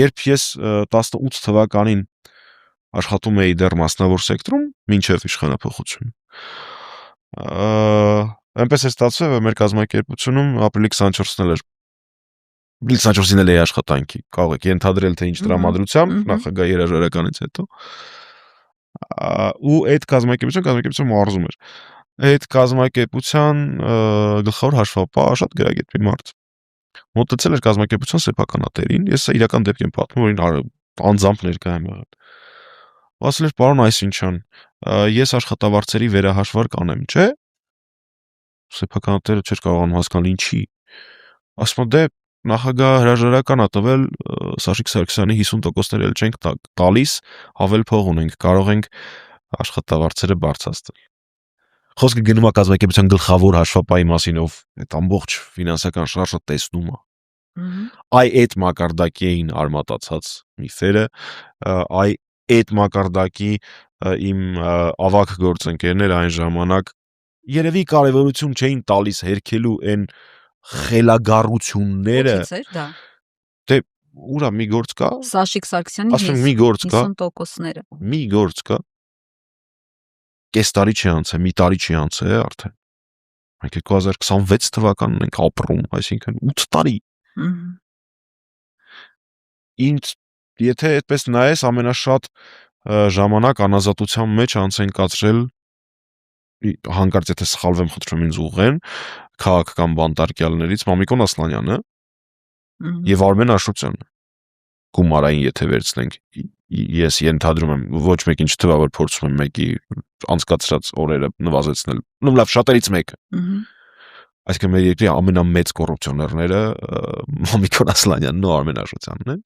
Երբ ես 18 թվականին աշխատում էի դեռ մասնավոր սեկտորում, մինչև իշխանափոխություն, այնպես է ստացվել, որ մեր կազմակերպությունում ապրիլի 24-ն էր ապրիլի 24-ին էլ էի աշխատանքի, կարող եք ենթադրել, թե ինչ տրամադրությամբ, նախագահի հրաժարականից հետո, ու այդ կազմակերպություն մարզում էր, այդ կազմակերպության գլխավոր հաշվապահ շատ գրագետ մի մարդ մոտեցել էր կազմակերպության սեփականատերին, ես իրական դեպք եմ պատմում, որ անձամբ ներկա եմ եղել, ասել էր, պարոն Այսինչյան, ես աշխատավարձերի վերահաշվարկ անեմ, չէ՞, սեփականատերը չէր կարողանում հասկանալ ինչի, ասում է, դե նախագահ հրաժարական ա տվել, Սաշիկ Սարգսյանի 50%-ները էլ չենք տալիս, ավել փող ունենք, կարող ենք աշխատավարձերը բարձրացնել։ Խոսքը գնում է կազմակերպության գլխավոր հաշվապահի մասին, ով այդ ամբողջ ֆինանսական շարժը տեսնում է։ Այդ մակարդակի էին արմատացած միֆերը, այդ մակարդակի իմ ավագ գործընկերներ այն ժամանակ երևի կարևորություն չէին տալիս հերքելու այն խելագարությունները։ Ո՞ից էր դա։ Դե ուրա մի գործ կա։ Սաշիկ Սարգսյանի 50%-ները։ Մի գործ կա։ Կես տարի չի անցել, մի տարի չի անցել արդեն։ Մենք 2026 թվականն ենք ապրում, այսինքն 8 տարի։ Ինձ եթե այդպես նայես, ամենաշատ ժամանակ անազատության մեջ անցեն կացրել հանկարծ եթե սխալվեմ, խնդրում ինձ ուղղեն, քաղաքական բանտարկյալներից Մամիկոն Ասլանյանը եւ Արմեն Աշոտյանը։ Գումարային եթե վերցնենք, ես ենթադրում եմ, ոչ մեկին չթվա, որ փորձում եմ մեկի անցկացրած օրերը նվազեցնել։ Ну լավ, շատերից մեկը։ Այսինքն մեր երկրի ամենամեծ կոռուպցիոներները Մամիկոն Ասլանյանն ու Արմեն Աշոտյանն են։